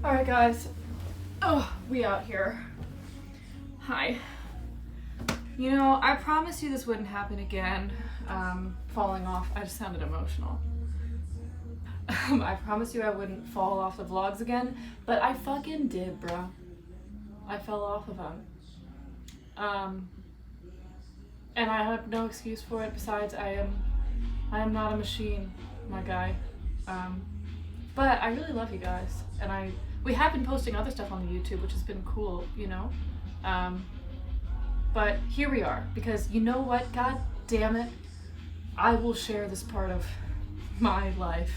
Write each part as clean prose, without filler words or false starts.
Alright guys, we out here. Hi. You know, I promised you this wouldn't happen again. Falling off, I just sounded emotional. I promised you I wouldn't fall off the vlogs again, but I fucking did, bro. I fell off of them. And I have no excuse for it besides I am not a machine, my guy. But I really love you guys, and we have been posting other stuff on the YouTube, which has been cool, you know? But here we are, because you know what, god damn it, I will share this part of my life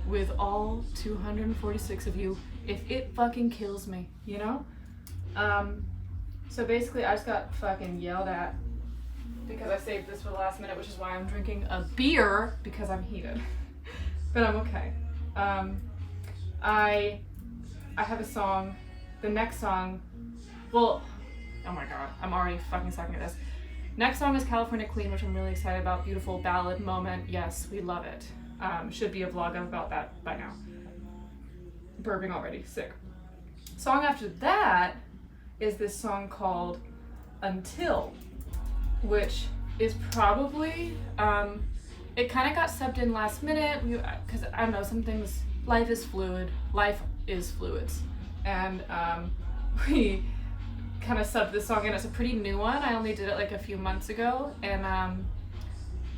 with all 246 of you if it fucking kills me, you know? So basically I just got fucking yelled at because I saved this for the last minute, which is why I'm drinking a beer, because I'm heated. But I'm okay. I have a song, the next song, well, oh my god, I'm already fucking sucking at this. Next song is California Queen, which I'm really excited about. Beautiful ballad moment. Yes, we love it. Should be a vlog about that by now. Burping already, sick. Song after that is this song called Until, which is probably, it kind of got subbed in last minute, because I don't know, some things, life is fluid, life is fluids, and we kind of subbed this song in. It's a pretty new one. I only did it like a few months ago, and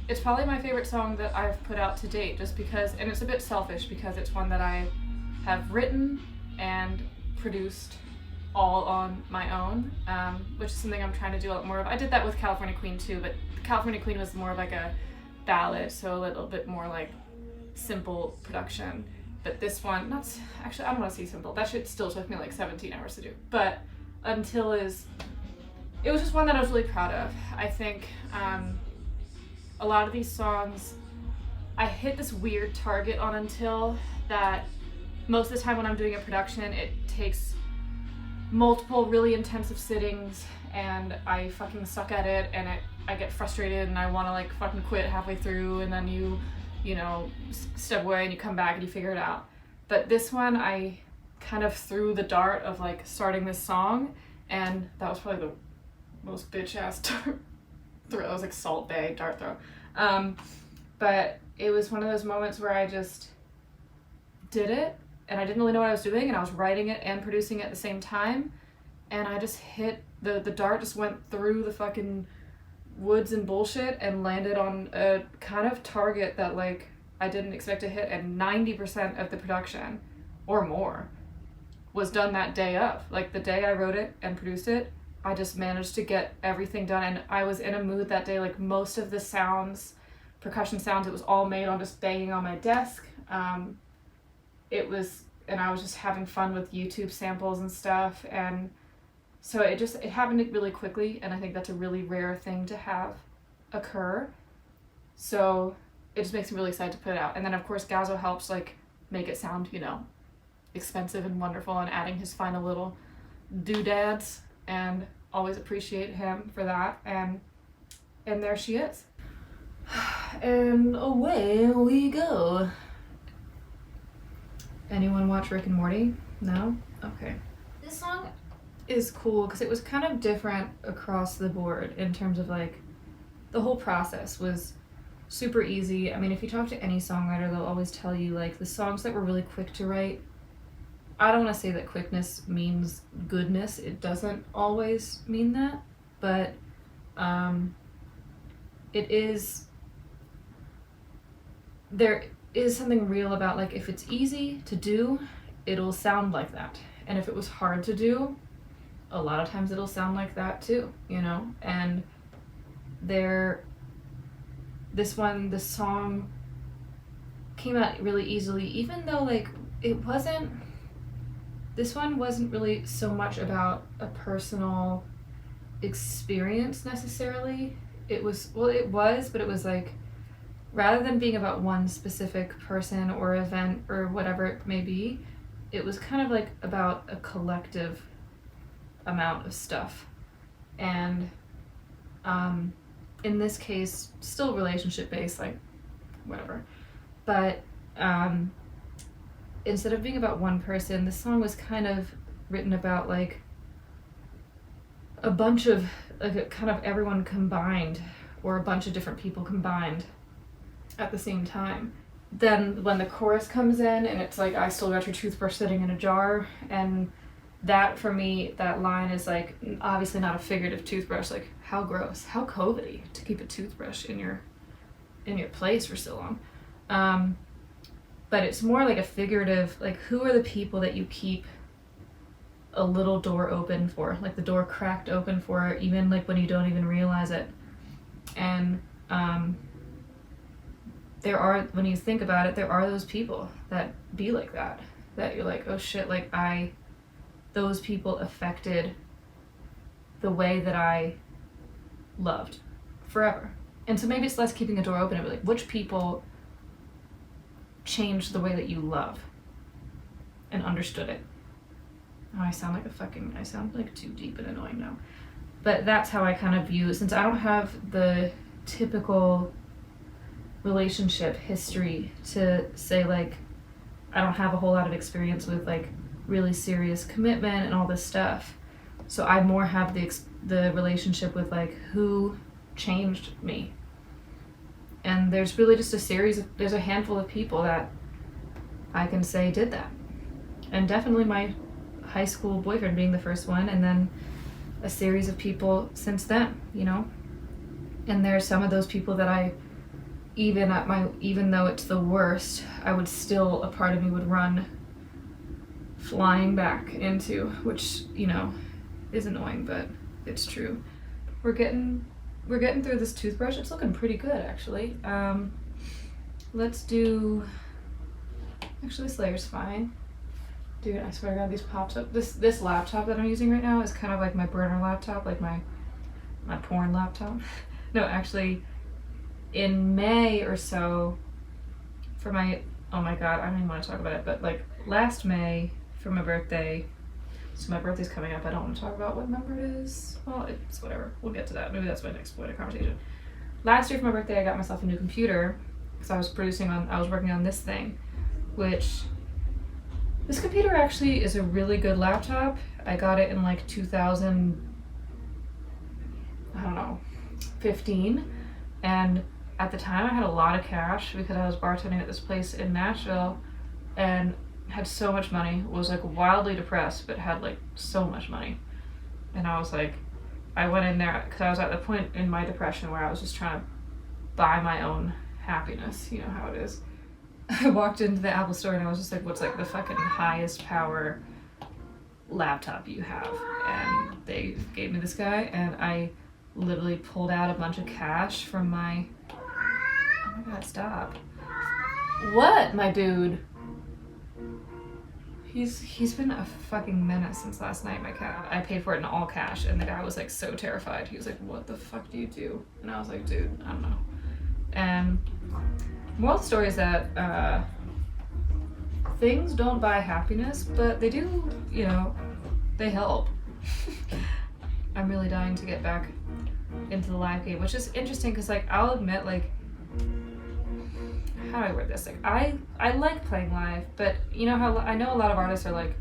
it's probably my favorite song that I've put out to date, just because, and it's a bit selfish because it's one that I have written and produced all on my own, which is something I'm trying to do a lot more of. I did that with California Queen too, but California Queen was more of like a ballad, so a little bit more like simple production. But this one, not actually, I don't want to say simple. That shit still took me like 17 hours to do. But Until it was just one that I was really proud of. I think a lot of these songs, I hit this weird target on Until that most of the time when I'm doing a production, it takes multiple really intensive sittings and I fucking suck at it, and I get frustrated and I want to like fucking quit halfway through, and then you know, step away and you come back and you figure it out. But this one, I kind of threw the dart of like starting this song, and that was probably the most bitch ass dart throw. It was like Salt Bay dart throw. But it was one of those moments where I just did it, and I didn't really know what I was doing, and I was writing it and producing it at the same time, and I just hit the dart just went through the fucking woods and bullshit and landed on a kind of target that like I didn't expect to hit, and 90% of the production or more was done that day of. Like the day I wrote it and produced it, I just managed to get everything done, and I was in a mood that day. Like most of the sounds, percussion sounds, it was all made on just banging on my desk. And I was just having fun with YouTube samples and stuff, and so it happened really quickly, and I think that's a really rare thing to have occur. So it just makes me really excited to put it out. And then of course Gazzo helps like make it sound, you know, expensive and wonderful, and adding his final little doodads, and always appreciate him for that. And there she is. And away we go. Anyone watch Rick and Morty? No? Okay. This song is cool because it was kind of different across the board in terms of like the whole process was super easy. I mean, if you talk to any songwriter, they'll always tell you like the songs that were really quick to write. I don't want to say that quickness means goodness. It doesn't always mean that, but there is something real about like if it's easy to do, it'll sound like that. And if it was hard to do, a lot of times it'll sound like that too, you know? And this song came out really easily, even though like this one wasn't really so much about a personal experience necessarily. It was, but it was like, rather than being about one specific person or event or whatever it may be, it was kind of like about a collective amount of stuff. And in this case, still relationship based, like whatever. But instead of being about one person, this song was kind of written about like a bunch of, like, kind of everyone combined, or a bunch of different people combined at the same time. Then when the chorus comes in and it's like, I still got your toothbrush sitting in a jar, and that, for me, that line is like, obviously not a figurative toothbrush, like how gross, how COVID-y to keep a toothbrush in your place for so long. But it's more like a figurative, like, who are the people that you keep a little door open for, like the door cracked open for, even like when you don't even realize it. And there are, when you think about it, there are those people that be like that you're like, oh shit, like those people affected the way that I loved forever. And so maybe it's less keeping a door open, but like, which people changed the way that you love and understood it. Oh, I sound like too deep and annoying now. But that's how I kind of view, since I don't have the typical relationship history to say, like, I don't have a whole lot of experience with like really serious commitment and all this stuff. So I more have the relationship with like who changed me. And there's really just there's a handful of people that I can say did that. And definitely my high school boyfriend being the first one, and then a series of people since then, you know? And there's some of those people that I, even though it's the worst, I would still, a part of me would run flying back into, which, you know, is annoying, but it's true. We're getting through this toothbrush. It's looking pretty good, actually. Let's do, actually this layer's fine. Dude, I swear to God, these pops up. This laptop that I'm using right now is kind of like my burner laptop, like my porn laptop. No, actually, in May or so, for my, oh my God, I don't even want to talk about it, but like last May for my birthday, so my birthday's coming up, I don't want to talk about what number it is. Well, it's whatever, we'll get to that. Maybe that's my next point of conversation. Last year for my birthday, I got myself a new computer, because I was working on this thing, which, this computer actually is a really good laptop. I got it in like 2015, and at the time I had a lot of cash because I was bartending at this place in Nashville and had so much money, was like wildly depressed, but had like so much money. And I was like, I went in there because I was at the point in my depression where I was just trying to buy my own happiness, you know how it is. I walked into the Apple store and I was just like, what's like the fucking highest power laptop you have? And they gave me this guy, and I literally pulled out a bunch of cash from my, oh my God, stop. What, my dude? He's been a fucking menace since last night, my cat. I paid for it in all cash, and the guy was like so terrified. He was like, what the fuck do you do? And I was like, dude, I don't know. And moral of the story is that things don't buy happiness, but they do, you know, they help. I'm really dying to get back into the live game, which is interesting because, like, I'll admit, like, how do I word this? Like, I like playing live, but you know how I know a lot of artists are like,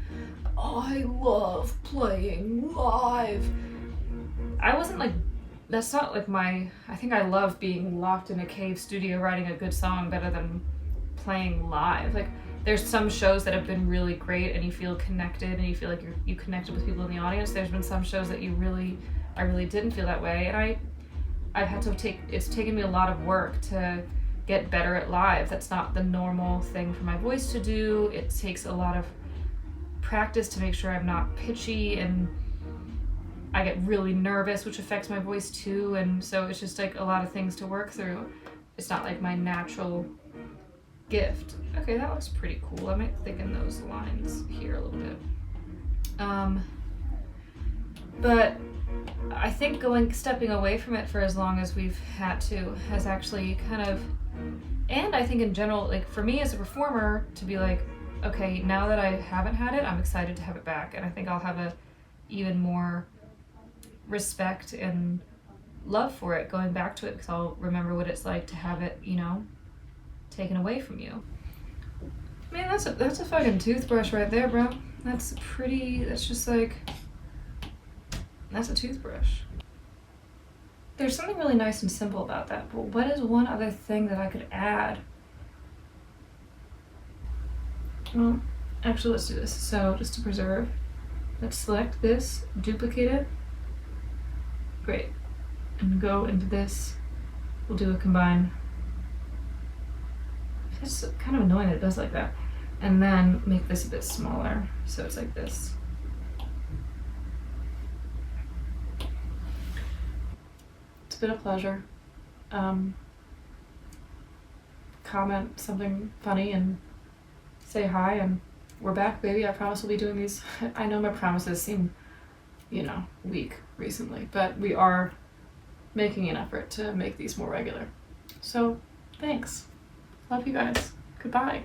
I love playing live. I wasn't like, that's not like I think I love being locked in a cave studio writing a good song better than playing live. Like, there's some shows that have been really great and you feel connected and you feel like you connected with people in the audience. There's been some shows that I really didn't feel that way, and I've had to it's taken me a lot of work to get better at live. That's not the normal thing for my voice to do. It takes a lot of practice to make sure I'm not pitchy, and I get really nervous, which affects my voice too, and so it's just like a lot of things to work through. It's not like my natural gift. Okay, that looks pretty cool. I might thicken those lines here a little bit. But I think stepping away from it for as long as we've had to has actually kind of, and I think in general, like for me as a performer, to be like, okay, now that I haven't had it, I'm excited to have it back, and I think I'll have a even more respect and love for it going back to it, because I'll remember what it's like to have it, you know, taken away from you. Man, that's a fucking toothbrush right there, bro. That's just like, that's a toothbrush. There's something really nice and simple about that, but what is one other thing that I could add? Well, actually, let's do this. So, just to preserve, let's select this, duplicate it. Great. And go into this. We'll do a combine. It's kind of annoying that it does like that. And then make this a bit smaller, so it's like this. It's been a pleasure. Comment something funny and say hi, and we're back, baby. I promise we'll be doing these. I know my promises seem, weak recently, but we are making an effort to make these more regular. So, thanks. Love you guys. Goodbye.